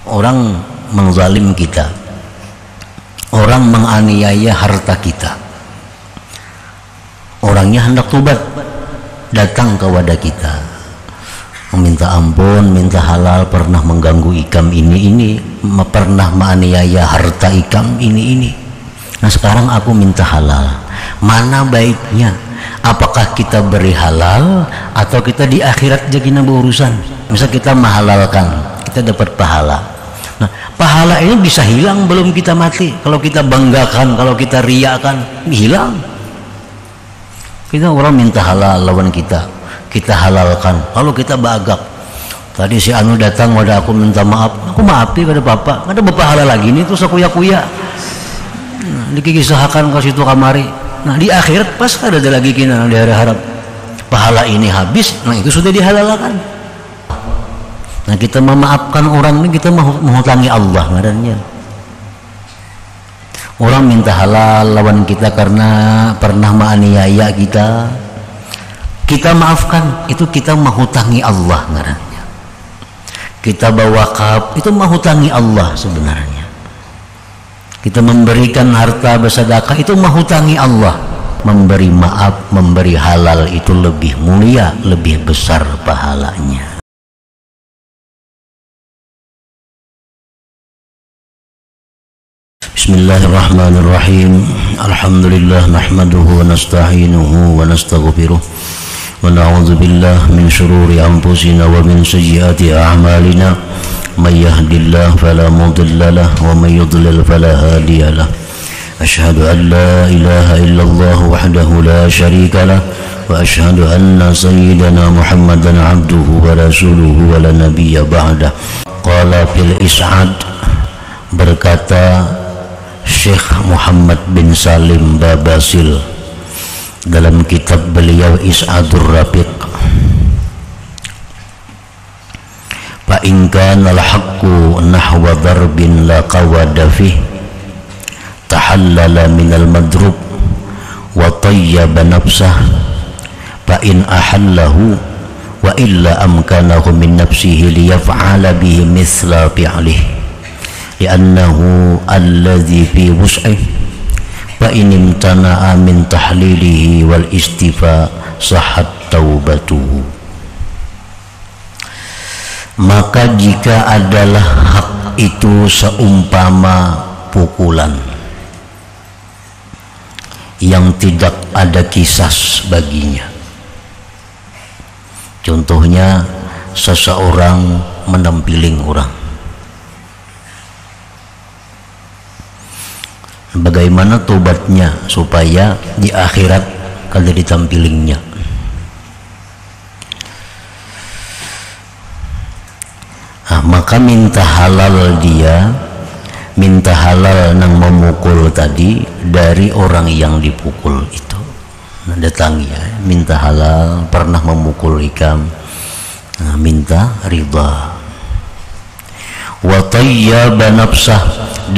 orang mengzalim kita, orang menganiaya harta kita, orangnya hendak tobat, datang kepada kita meminta ampun, minta halal, pernah mengganggu ikam ini, pernah menganiaya harta ikam ini. Nah sekarang aku minta halal, mana baiknya? Apakah kita beri halal atau kita di akhirat jadi berurusan? Misal kita menghalalkan, kita dapat pahala. Nah pahala ini bisa hilang belum kita mati. Kalau kita banggakan, kalau kita riakan, hilang. Kita orang minta halal lawan kita halalkan, lalu kita bagak. Tadi si anu datang wadah aku minta maaf, aku maafi pada bapak, ada bapak halal lagi nih terus aku kuya. Nah, dikisahkan ke situ kamari. Nah di akhirat pas ada lagi kina di hari harap pahala ini habis, nah itu sudah dihalalkan. Nah kita memaafkan orang ini kita menghutangi Allah ngarannya. Orang minta halal lawan kita karena pernah menganiaya kita maafkan, itu kita menghutangi Allah ngarannya. Kita berwakaf itu menghutangi Allah sebenarnya. Kita memberikan harta bersedekah itu menghutangi Allah. Memberi maaf, memberi halal itu lebih mulia, lebih besar pahalanya. Bismillahirrahmanirrahim. Alhamdulillah nahmaduhu wa nasta'inuhu wa nastaghfiruh. ونعوذ بالله من شرور أنفسنا ومن سيئات أعمالنا من يهد الله فلا مضل له ومن يضلل فلا هادي له أشهد أن لا إله إلا الله وحده لا شريك له وأشهد أن سيدنا محمدا عبده ورسوله ولا نبي بعده قال في الإسعاد berkata Syekh Muhammad bin Salim Babasil dalam kitab beliau Is'adur Rafiq, fa in kana al-haqqu nahwa darbin la qawada fih tahallala minal madrub wa tayyaba nafsah fa in ahallahu wa illa amkanahu min nafsihi liyaf'ala bihi mithla fi'lihi li'annahu alladhi fi wus'ihi fa in imtana'a min tahlilihi wal istifa sahhat taubatuhu. Maka jika adalah hak itu seumpama pukulan yang tidak ada kisas baginya, contohnya seseorang menampiling orang, bagaimana tobatnya supaya di akhirat kalau ditampilingnya? Nah, maka minta halal dia, minta halal nang memukul tadi dari orang yang dipukul itu. Nah, datangi ya, minta halal pernah memukul ikam, nah, minta ridha. Wa tayyaba nafsah,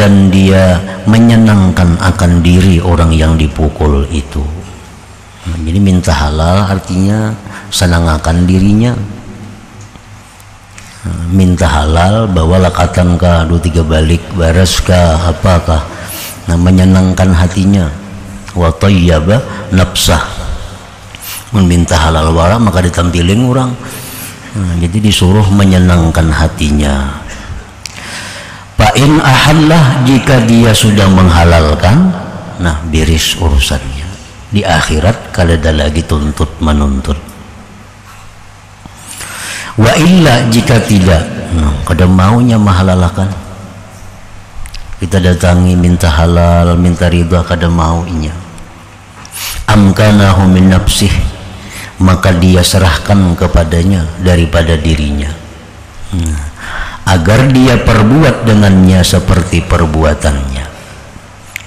dan dia menyenangkan akan diri orang yang dipukul itu. Nah, jadi minta halal artinya senang akan dirinya. Nah, minta halal bawa lakatan kah 2-3 balik baras kah apakah, nah menyenangkan hatinya. Wa tayyaba nafsah, meminta halal wala maka ditampilin orang. Nah, jadi disuruh menyenangkan hatinya. Fa'in ahallah, jika dia sudah menghalalkan, nah beres urusannya. Di akhirat kalau ada lagi tuntut menuntut. Wa illa, jika tidak, nah, kada maunya menghalalkan, kita datangi minta halal, minta ridha, kada maunya. Amkanahu min nafsih, maka dia serahkan kepadanya daripada dirinya. Nah, agar dia perbuat dengannya seperti perbuatannya.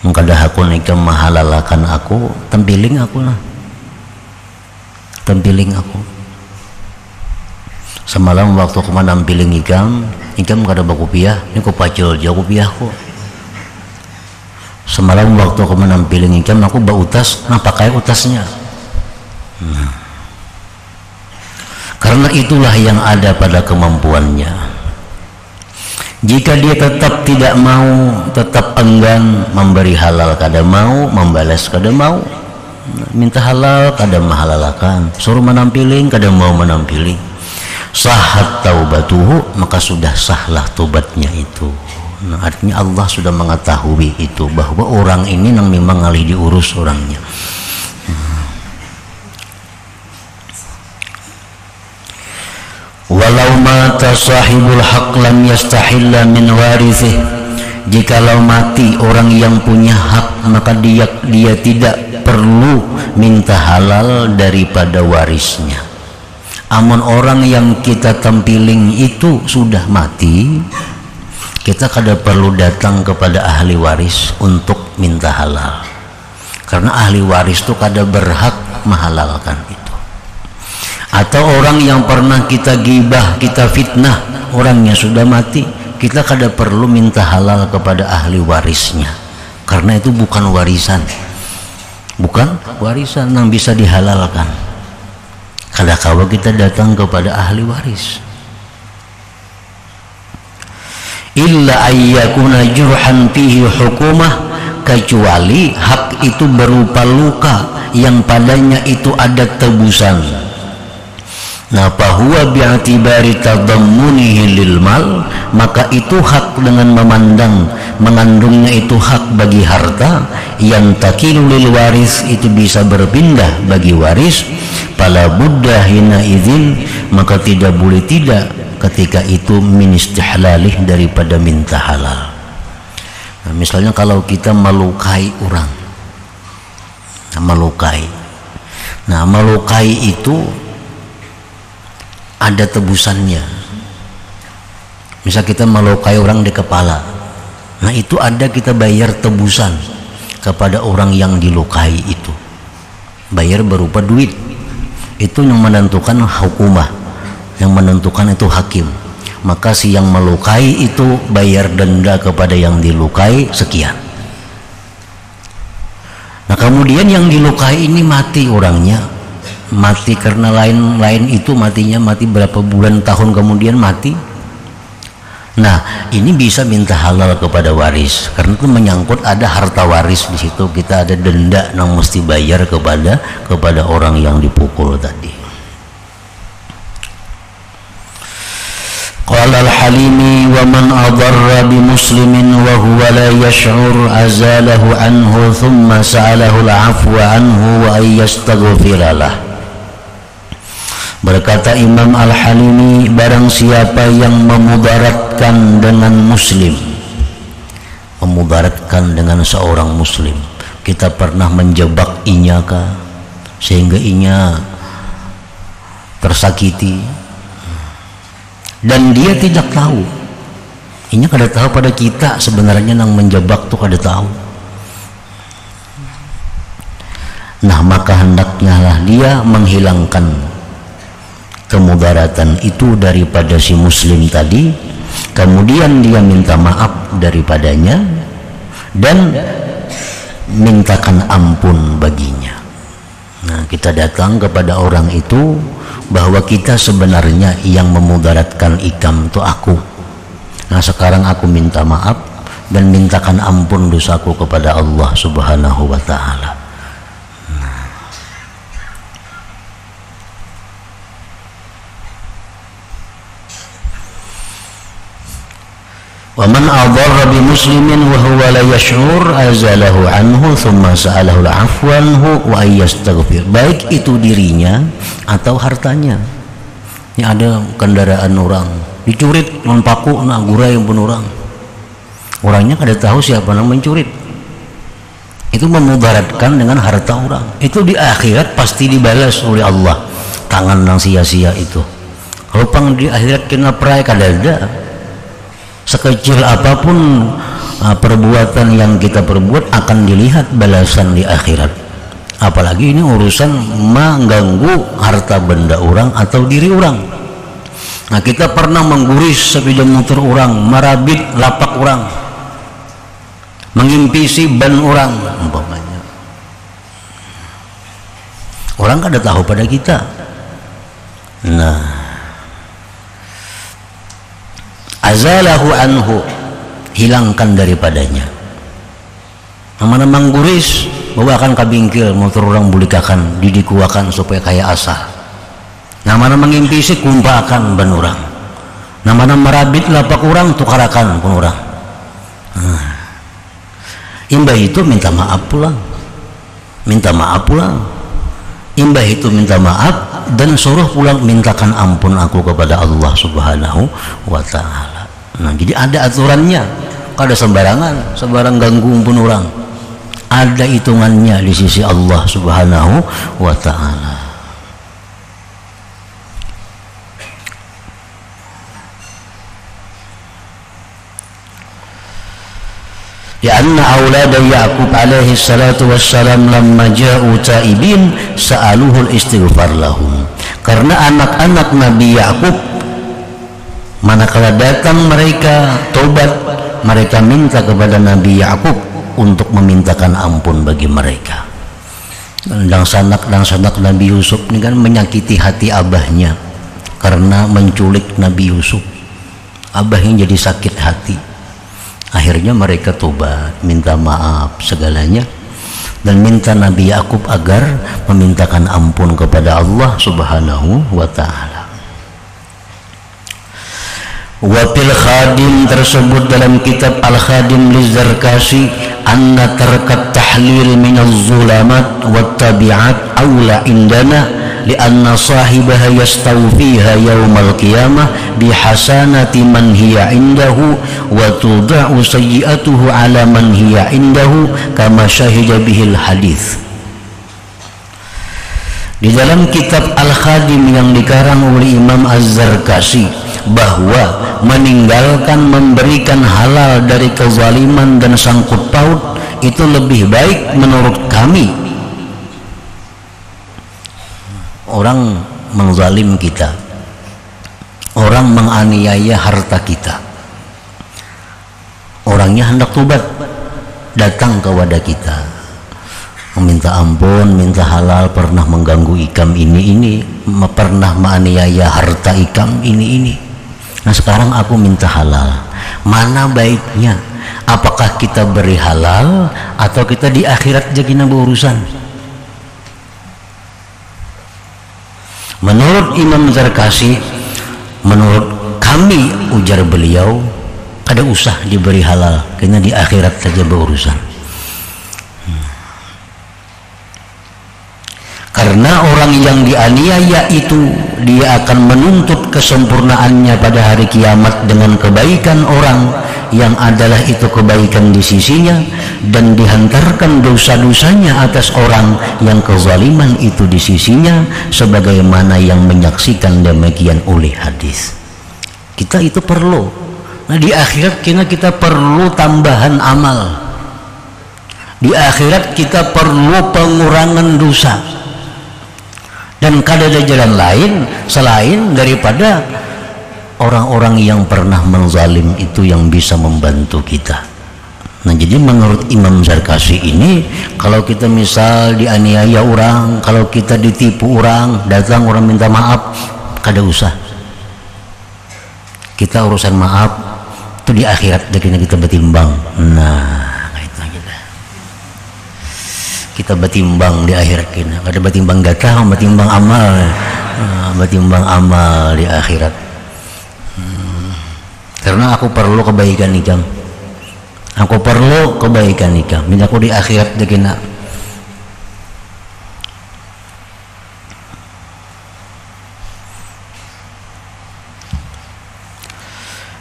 Maka dah aku nikah mahalalakan aku, tempiling aku lah, tempiling aku. Semalam waktu aku nampiling ikam kada bakupiah, ini ku pacul jauh kupiahku. Semalam waktu aku nampiling ikam aku bautas, nah pakai utasnya. Nah, karena itulah yang ada pada kemampuannya. Jika dia tetap tidak mau, tetap enggan memberi halal, kada mau membalas, kada mau minta halal, kada mahalalakan, suruh menampiling, kada mau menampiling, sahat taubatuhu, maka sudah sahlah tobatnya itu. Nah, artinya Allah sudah mengetahui itu, bahwa orang ini yang memang ngalih diurus orangnya. Walau mata sahibul haq lam yastahilla min warithih, jikalau mati orang yang punya hak, maka dia tidak perlu minta halal daripada warisnya. Amun orang yang kita tempiling itu sudah mati, kita kada perlu datang kepada ahli waris untuk minta halal, karena ahli waris itu kada berhak menghalalkan itu. Atau orang yang pernah kita gibah, kita fitnah, orangnya sudah mati, kita kada perlu minta halal kepada ahli warisnya, karena itu bukan warisan, bukan warisan yang bisa dihalalkan. Kada kawa kita datang kepada ahli waris. Illa ayyakuna jurhan fihi hukumah, kecuali hak itu berupa luka yang padanya itu ada tebusan. Nah, fahuwa bi'atibari tadammunihi lil mal, maka itu hak dengan memandang mengandungnya itu hak bagi harta, yang takilu lil waris, itu bisa berpindah bagi waris. Fala budda hina idzin, maka tidak boleh tidak ketika itu min istihlalih, daripada minta halal. Nah, misalnya kalau kita melukai orang, melukai itu ada tebusannya. Misal kita melukai orang di kepala, nah itu ada kita bayar tebusan kepada orang yang dilukai itu, bayar berupa duit. Itu yang menentukan hukumah, yang menentukan itu hakim. Maka si yang melukai itu bayar denda kepada yang dilukai sekian. Nah, kemudian yang dilukai ini mati orangnya, mati karena lain itu matinya mati berapa bulan tahun kemudian mati. Nah, ini bisa minta halal kepada waris, karena itu menyangkut ada harta waris di situ, kita ada denda yang mesti bayar kepada orang yang dipukul tadi. Qala al-Halimi wa man adarra bi muslimin wa huwa la yash'ur azalahu anhu thumma sa'alahu al-'afwa anhu wa ay yastaghfira lah. Berkata Imam Al-Halimi, barang siapa yang memudaratkan dengan muslim, memudaratkan dengan seorang muslim, kita pernah menjebak inya kah sehingga inya tersakiti, dan dia tidak tahu, inya kada tahu pada kita sebenarnya yang menjebak tuh kada tahu. Nah, maka hendaknya lah dia menghilangkan kemudaratan itu daripada si muslim tadi, kemudian dia minta maaf daripadanya dan mintakan ampun baginya. Nah, kita datang kepada orang itu bahwa kita sebenarnya yang memudaratkan ikam itu aku. Nah, sekarang aku minta maaf dan mintakan ampun dosaku kepada Allah Subhanahu wa ta'ala. Wa man adarra bi muslimin wa huwa la yash'ur azalahu anhu thumma sa'alahu al-'afwa anhu wa yastaghfir, baik itu dirinya atau hartanya. Ini ada kendaraan orang dicurit non paku na gurai pun orangnya kada tahu siapa yang mencurit, itu memudaratkan dengan harta orang. Itu di akhirat pasti dibalas oleh Allah, tangan yang sia-sia itu. Kalau pang di akhirat kena perai kada ada. Sekecil apapun perbuatan yang kita perbuat akan dilihat balasan di akhirat. Apalagi ini urusan mengganggu harta benda orang atau diri orang. Nah, kita pernah mengguris sepeda motor orang, marabit lapak orang, mengimpisi ban orang umpamanya. Orang kada tahu pada kita. Nah, azalahu anhu, hilangkan daripadanya. Namana mangguris bawakan kabingkil motor orang bulikakan didikuakan supaya kaya asah. Namana mengimpisi kumpakan ban urang. Namana merabit lapak urang tukarakan pun urang. Imbah itu minta maaf pulang. Minta maaf pulang. Imbah itu minta maaf dan suruh pulang mintakan ampun aku kepada Allah Subhanahu wa taala. Nah, jadi ada aturannya. Kada sembarangan, sembarang ganggu pun orang. Ada hitungannya di sisi Allah Subhanahu wa taala. Karena aulad Yaqub alaihi salatu wassalam lamma ja'u taibin sa'aluhul istighfar lahum. Karena anak-anak Nabi Yaqub manakala datang mereka tobat, mereka minta kepada Nabi Yaqub untuk memintakan ampun bagi mereka. Dan sanak Nabi Yusuf ini kan menyakiti hati abahnya karena menculik Nabi Yusuf. Abahnya jadi sakit hati. Akhirnya mereka tobat, minta maaf segalanya dan minta Nabi Yaqub agar memintakan ampun kepada Allah Subhanahu wa taala. Wafil Khadim tersebut dalam kitab Al-Khadim Lizarkasi anna tarkat tahlil minaz zulamat wat tabi'at aula indana lianna sahibaha yastawfiha yawmal qiyamah bihasanati man hiya indahu wa tuda'u sayyi'atuhu ala man hiya indahu kama syahida bihil hadith. Di dalam kitab Al-Khadim yang dikarang oleh Imam Az-Zarkasi bahwa meninggalkan memberikan halal dari kezaliman dan sangkut paut itu lebih baik menurut kami. Orang mengzalim kita, orang menganiaya harta kita, orangnya hendak tobat, datang ke wadah kita meminta ampun, minta halal, pernah mengganggu ikam ini, pernah menganiaya harta ikam ini. Nah sekarang aku minta halal, mana baiknya? Apakah kita beri halal atau kita di akhirat jagina berurusan? Menurut Imam Zarkasi, menurut kami, ujar beliau, kada usah diberi halal, karena di akhirat saja berurusan. Karena orang yang dianiaya itu dia akan menuntut kesempurnaannya pada hari kiamat dengan kebaikan orang yang adalah itu kebaikan di sisinya, dan dihantarkan dosa-dosanya atas orang yang kezaliman itu di sisinya, sebagaimana yang menyaksikan demikian oleh hadis. Kita itu perlu. Nah di akhirat kita perlu tambahan amal. Di akhirat kita perlu pengurangan dosa. Dan kada ada jalan lain selain daripada orang-orang yang pernah menzalim itu yang bisa membantu kita. Nah jadi menurut Imam Zarkasi ini, kalau kita misal dianiaya orang, kalau kita ditipu orang, datang orang minta maaf, kada usah. Kita urusan maaf itu di akhirat kita bertimbang. Nah kita bertimbang di akhirat kita, ada bertimbang gatah, bertimbang amal, bertimbang amal di akhirat. Karena aku perlu kebaikan ikam, aku perlu kebaikan ikam, minta aku di akhirat dekina.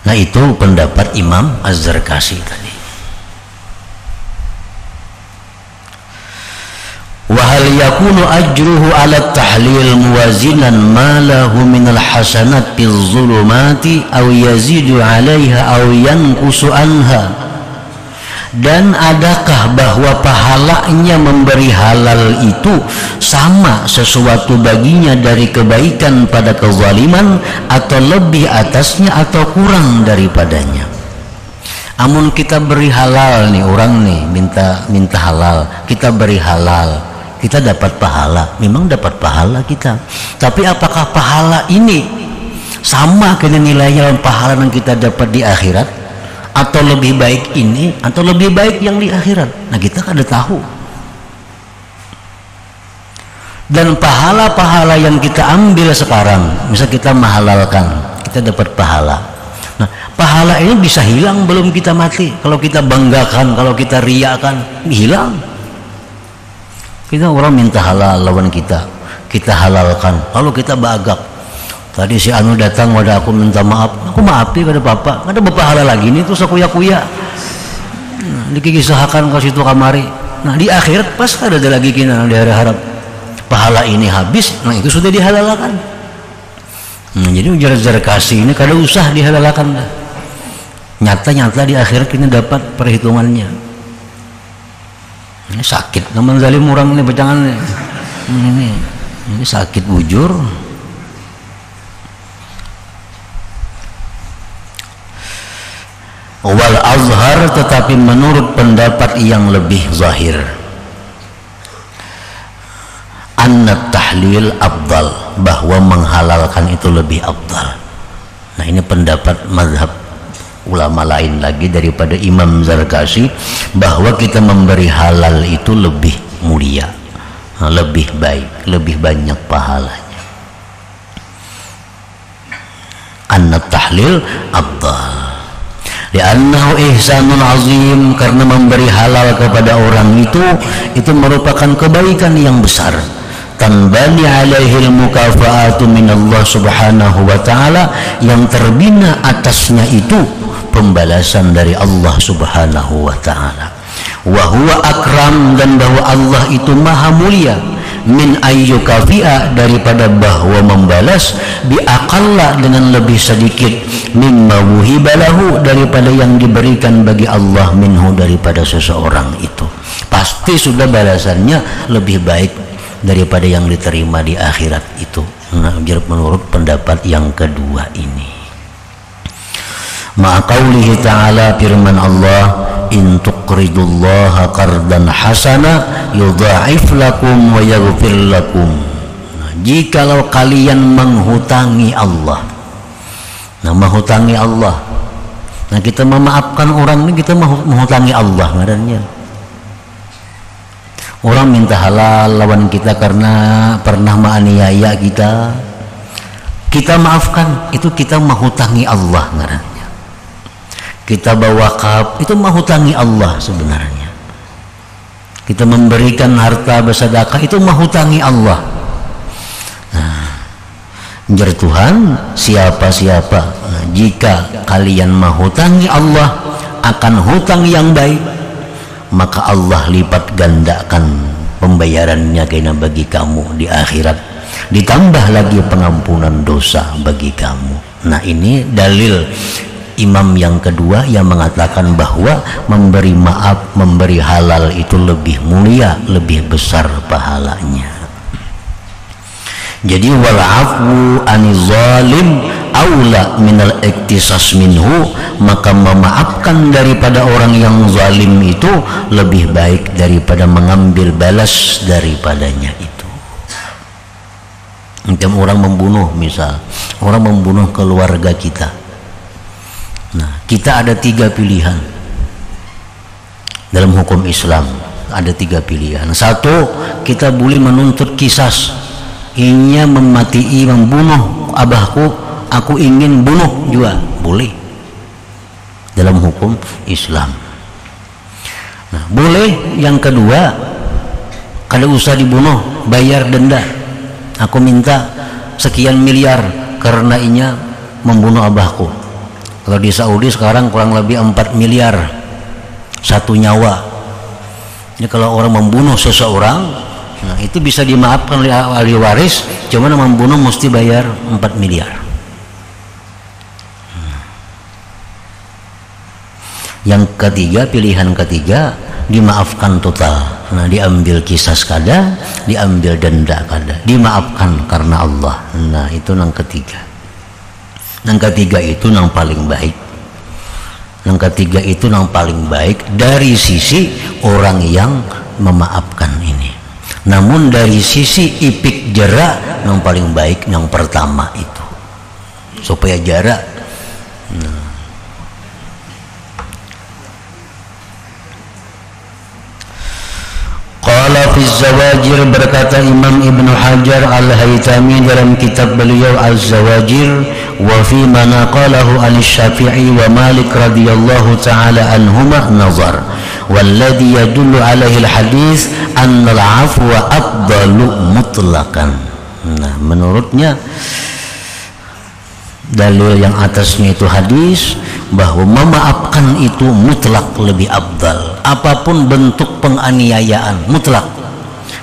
Nah itu pendapat Imam Az-Zarkasi tadi. Wahal yakunu ajruhu ala tahlil muwazinan ma lahu minal hasanat bil zulumati aw yazidu alaiha aw yanqusu anha. Dan adakah bahwa pahalanya memberi halal itu sama sesuatu baginya dari kebaikan pada kezaliman, atau lebih atasnya atau kurang daripadanya? Amun kita beri halal nih, orang nih minta halal, kita beri halal, kita dapat pahala, memang dapat pahala kita. Tapi apakah pahala ini sama kena nilainya dan pahala yang kita dapat di akhirat, atau lebih baik ini atau lebih baik yang di akhirat. Nah kita kada tahu. Dan pahala-pahala yang kita ambil sekarang, misal kita menghalalkan, kita dapat pahala. Nah pahala ini bisa hilang belum kita mati. Kalau kita banggakan, kalau kita riakan, hilang. Kita orang minta halal lawan kita halalkan, lalu kita bagak. Tadi si Anu datang wadah aku minta maaf, aku maafi kada apa-apa, kada berpahala lagi nih, terus aku kuya-kuya. Nah, dikisahkan ke situ kamari. Nah di akhirat pas kada ada lagi kina di harap pahala ini habis, nah itu sudah dihalalkan. Nah, jadi ujar-ujar kasih ini kada usah dihalalkan dah. Nyata-nyata di akhirat kita dapat perhitungannya. Ini sakit, namun zalim orang ini bacangan ini sakit bujur. Wal azhar, tetapi menurut pendapat yang lebih zahir, anna tahlil afdal, bahwa menghalalkan itu lebih afdal. Nah ini pendapat mazhab ulama lain lagi daripada Imam Zarkashi, bahwa kita memberi halal itu lebih mulia, lebih baik, lebih banyak pahalanya. Anna tahlil afdal li'annahu ihsanun azim, karena memberi halal kepada orang itu merupakan kebaikan yang besar. Tanbani alaihil mukafa'atu minallah subhanahu wa ta'ala, yang terbina atasnya itu pembalasan dari Allah subhanahu wa ta'ala. Wa huwa akram, dan bahwa Allah itu maha mulia, min ayyukafi'a, daripada bahwa membalas, biaqalla, dengan lebih sedikit, mimma wuhibalahu, daripada yang diberikan bagi Allah, minhu, daripada seseorang itu. Pasti sudah balasannya lebih baik daripada yang diterima di akhirat itu. Nah, menurut pendapat yang kedua ini. Ma'aqaulihi ta'ala, firman Allah, in tuqridullaha qardan hasana yudha'if lakum wa yaghfir lakum. Nah, jikalau kalian menghutangi Allah, nah menghutangi Allah, nah kita memaafkan orang ini, kita menghutangi Allah ngarannya. Orang minta halal lawan kita karena pernah menganiaya kita maafkan, itu kita menghutangi Allah ngarannya. Kita bawa wakaf, itu menghutangi Allah sebenarnya. Kita memberikan harta bersedekah, itu menghutangi Allah. Nah, jar Tuhan, siapa-siapa, nah, jika kalian menghutangi Allah akan hutang yang baik, maka Allah lipat gandakan pembayarannya kena bagi kamu di akhirat, ditambah lagi pengampunan dosa bagi kamu. Nah ini dalil imam yang kedua yang mengatakan bahwa memberi maaf, memberi halal itu lebih mulia, lebih besar pahalanya. Jadi wal afwu anil zalim aula minal iktisas minhu, maka memaafkan daripada orang yang zalim itu lebih baik daripada mengambil balas daripadanya itu. Macam orang membunuh, misal orang membunuh keluarga kita. Nah, kita ada 3 pilihan dalam hukum Islam, ada 3 pilihan. Satu, kita boleh menuntut kisas, ingin memati, membunuh abahku, aku ingin bunuh juga boleh dalam hukum Islam. Nah, boleh yang kedua, kada usah dibunuh, bayar denda, aku minta sekian miliar karena inya membunuh abahku. Kalau di Saudi sekarang kurang lebih 4 miliar satu nyawa. Ini kalau orang membunuh seseorang, nah itu bisa dimaafkan oleh ahli waris, cuma membunuh mesti bayar 4 miliar. Yang ketiga, pilihan ketiga, dimaafkan total. Nah, diambil kisas kada, diambil denda kada, dimaafkan karena Allah. Nah, itu yang ketiga. Yang ketiga itu yang paling baik. Yang ketiga itu yang paling baik dari sisi orang yang memaafkan ini. Namun dari sisi ipik jerak, yang paling baik yang pertama itu. supaya jarak. Qala fi Zawajir, berkata Imam Ibnu Hajar Al-Haytami dalam kitab beliau Az-Zawajir, wa fi ma naqalahu Al-Syafi'i wa Malik radhiyallahu ta'ala anhuma nazar, walladhi yadullu alaihi al-hadis anna al-'afwa afdalu mutlaqan. Nah, menurutnya dalil yang atasnya itu hadis bahwa memaafkan itu mutlak lebih afdal, apapun bentuk penganiayaan mutlak,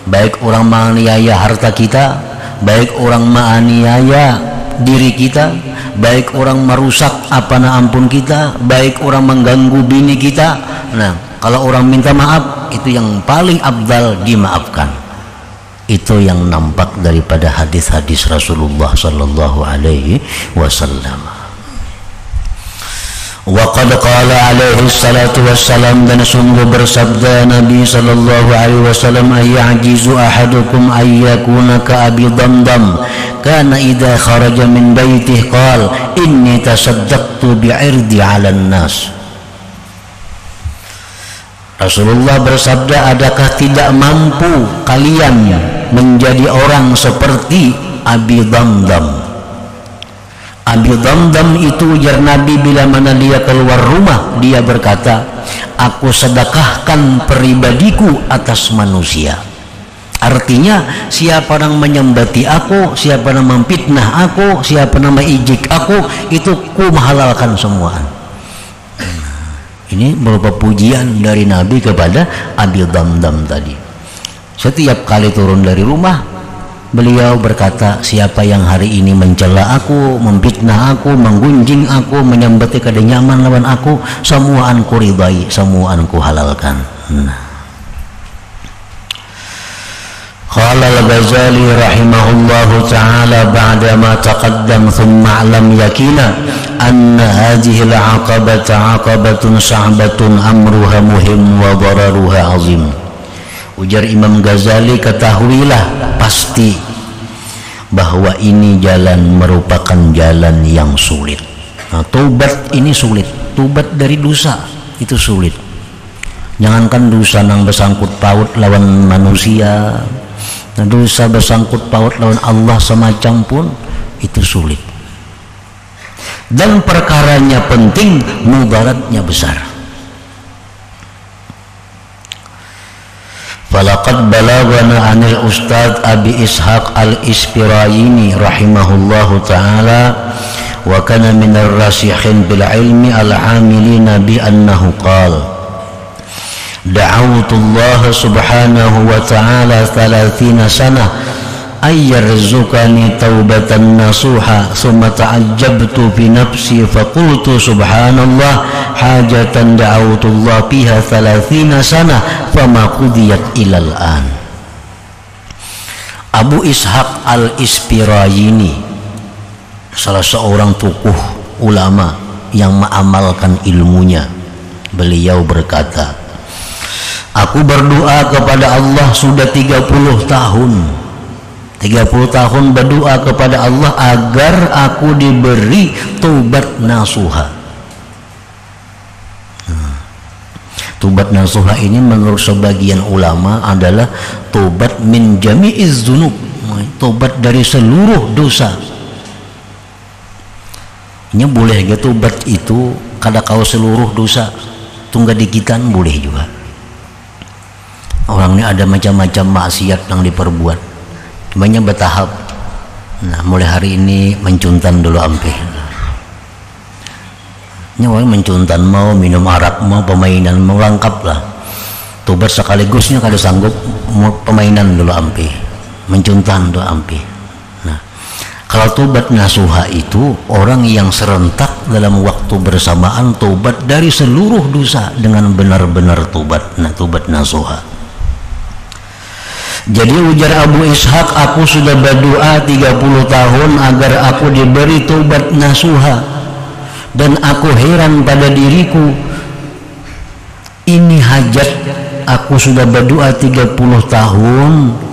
baik orang menganiaya harta kita, baik orang menganiaya diri kita, baik orang merusak apa na ampun kita, baik orang mengganggu bini kita. Nah, kalau orang minta maaf itu yang paling afdal dimaafkan. Itu yang nampak daripada hadis-hadis Rasulullah sallallahu alaihi wasallam. Wa qad qala alaihi salatu wassalam, dan sungguh bersabda Nabi sallallahu alaihi wasallam, ayyajizu ahadukum ayyakuna ka Abi Damdam kana idza kharaja min baitihi qala inni tasaddaqtu bi'irdi 'alan nas. Rasulullah bersabda, adakah tidak mampu kalian menjadi orang seperti Abi Damdam? Abi Damdam itu ujar Nabi, bila mana dia keluar rumah dia berkata, aku sedekahkan pribadiku atas manusia. Artinya siapa yang menyembati aku, siapa yang memfitnah aku, siapa yang mengijik aku, itu ku menghalalkan semua. Ini berupa pujian dari Nabi kepada Abi Damdam tadi. Setiap kali turun dari rumah, beliau berkata, siapa yang hari ini mencela aku, memfitnah aku, menggunjing aku, menyembati kada nyaman lawan aku, semua anku ridai, semua anku halalkan. Qala al-Ghazali rahimahullahu ta'ala ba'da ma taqaddam thumma a'lam yakina anna hadhihi al-'aqabata 'aqabatun sa'batun amruha muhim wa dararuha 'azim. Ujar Imam Ghazali, ketahuilah pasti bahwa ini jalan merupakan jalan yang sulit. Nah, taubat ini sulit, taubat dari dosa itu sulit. Jangankan dosa yang bersangkut paut lawan manusia, nah, dosa bersangkut paut lawan Allah semacam pun itu sulit. Dan perkaranya penting, mudaratnya besar. Falaqad balagana anil Ustadz Abi Ishaq Al-Ispirayini rahimahullahu ta'ala wa kana minar rasikhin bil ilmi al-amilina bi annahu qala da'awtullah subhanahu wa ta'ala 30 sanah ayyarzuqani taubatan nasuha thumma ta'ajjabtu fi nafsi faqultu subhanallah hajatan da'awtullah fiha 30 sanah fama qudiyat ilal an. Abu Ishaq Al-Ispirayini, salah seorang tokoh ulama yang mengamalkan ilmunya, beliau berkata, aku berdoa kepada Allah sudah 30 tahun. 30 tahun berdoa kepada Allah agar aku diberi taubat nasuha. Taubat nasuha ini menurut sebagian ulama adalah taubat min jami'iz dzunub, taubat dari seluruh dosa. Ini boleh ya taubat itu kada kau seluruh dosa, tunggal dikitan boleh juga. Orang ini ada macam-macam maksiat yang diperbuat, banyak bertahap. Nah, mulai hari ini mencuntan dulu ampih. Nyawa mencuntan, mau minum arak, mau permainan, mau lengkap lah. Tobat sekaligusnya kada sanggup, mau permainan dulu ampih, mencuntan dulu ampih. Nah, kalau tobat nasuha itu orang yang serentak dalam waktu bersamaan tobat dari seluruh dosa dengan benar-benar tobat. Nah, tobat nasuha. Jadi ujar Abu Ishaq, aku sudah berdoa 30 tahun agar aku diberi taubat nasuha, dan aku heran pada diriku, ini hajat aku sudah berdoa 30 tahun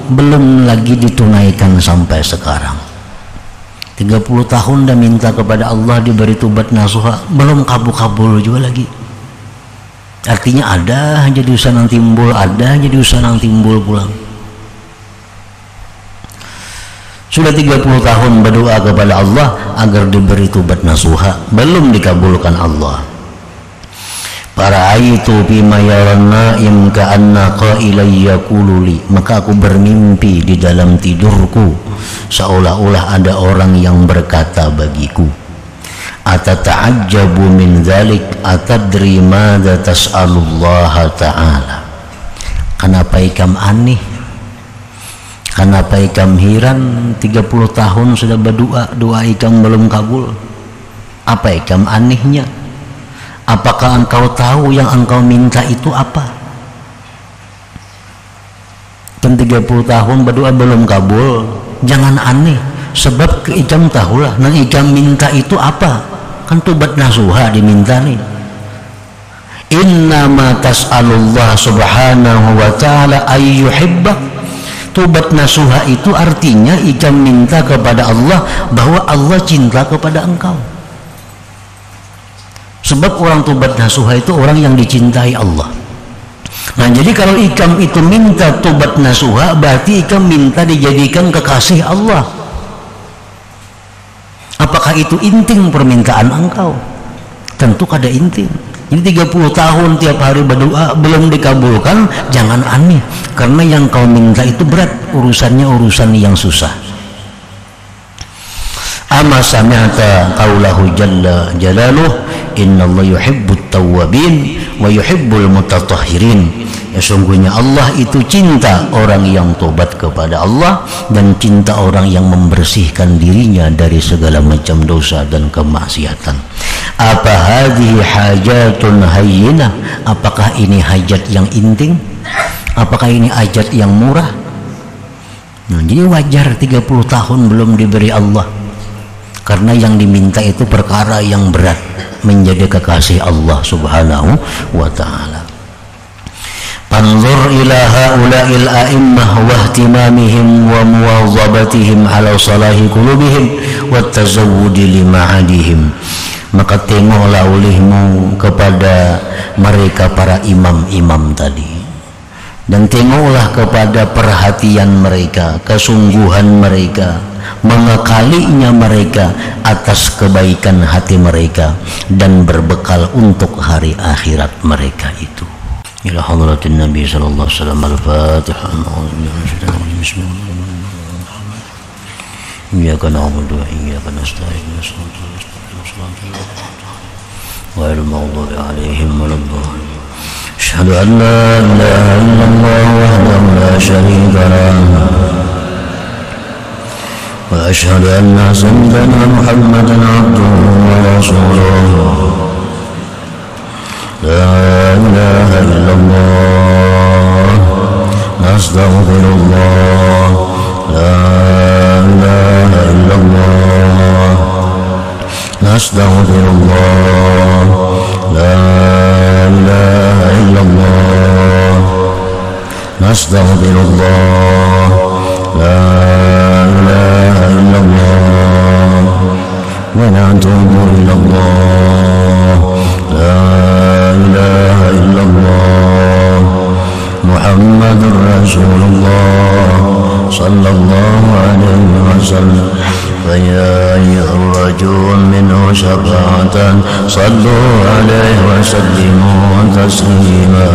belum lagi ditunaikan sampai sekarang. 30 tahun dah minta kepada Allah diberi tobat nasuha, belum kabul-kabul juga lagi. Artinya ada aja diusaha yang timbul, ada aja diusaha yang timbul pulang. Sudah 30 tahun berdoa kepada Allah agar diberi tobat nasuha, belum dikabulkan Allah. Fara'aitu bima yaran naim ka'anna qailan yaqulu li, maka aku bermimpi di dalam tidurku seolah-olah ada orang yang berkata bagiku, atata'ajjabu min dzalik atadri madza tas'alullaha ta'ala. Kenapa ikam aneh, kenapa ikam heran? 30 tahun sudah berdoa, doa ikam belum kabul. Apa ikam anehnya? Apakah engkau tahu yang engkau minta itu apa? Kan 30 tahun berdoa belum kabul, jangan aneh. Sebab ikam tahulah, nang ikam minta itu apa? Kan tobat nasuha diminta nih. Innama tas'alullah subhanahu wa ta'ala ayyuhibbak. Tobat nasuha itu artinya ikam minta kepada Allah bahwa Allah cinta kepada engkau. Sebab orang tobat nasuha itu orang yang dicintai Allah. Nah, jadi kalau ikam itu minta tobat nasuha, berarti ikam minta dijadikan kekasih Allah. Apakah itu inting permintaan engkau? Tentu kada inting. Ini 30 tahun tiap hari berdoa belum dikabulkan, jangan aneh. Karena yang kau minta itu berat, urusannya urusan yang susah. Ama sami'ta qaulahu jalla jalaluh innallaha yuhibbut tawwabin wa yuhibbul mutatahhirin. Ya, sungguhnya Allah itu cinta orang yang tobat kepada Allah dan cinta orang yang membersihkan dirinya dari segala macam dosa dan kemaksiatan. Apa hadhihi hajatun hayyinah? Apakah ini hajat yang inting? Apakah ini hajat yang murah? Nah, jadi wajar 30 tahun belum diberi Allah. Karena yang diminta itu perkara yang berat, menjadi kekasih Allah subhanahu wa ta'ala. Panzur ila haula'il a'immah wa ihtimamihim wa muwazabatihim ala salahi qulubihim wa tazawwudi lima'adihim. Maka tengoklah olehmu kepada mereka para imam-imam tadi, dan tengoklah kepada perhatian mereka, kesungguhan mereka, mengekalinya mereka atas kebaikan hati mereka dan berbekal untuk hari akhirat mereka itu. Ila hadratin Nabi sallallahu alaihi wasallam. Al-Fatihah. Iyyaka na'budu wa iyyaka nasta'in. Ghairil maghdubi 'alaihim waladdallin. Asyhadu an la ilaha illallah wahdahu la syarika lahu wa asyhadu anna sayyidana Muhammadan 'abduhu wa rasuluhu. La ilaha illallah nastaghfirullah. La ilaha illallah nastaghfirullah. La ilaha illallah nastaghfirullah. La ilaha illallah wa natubu ilallah. La ilaha illallah Muhammadur Rasulullah sallallahu alaihi wasallam. فيا أيها الرجل منه شفاعة صلوا عليه وسلموا تسليما.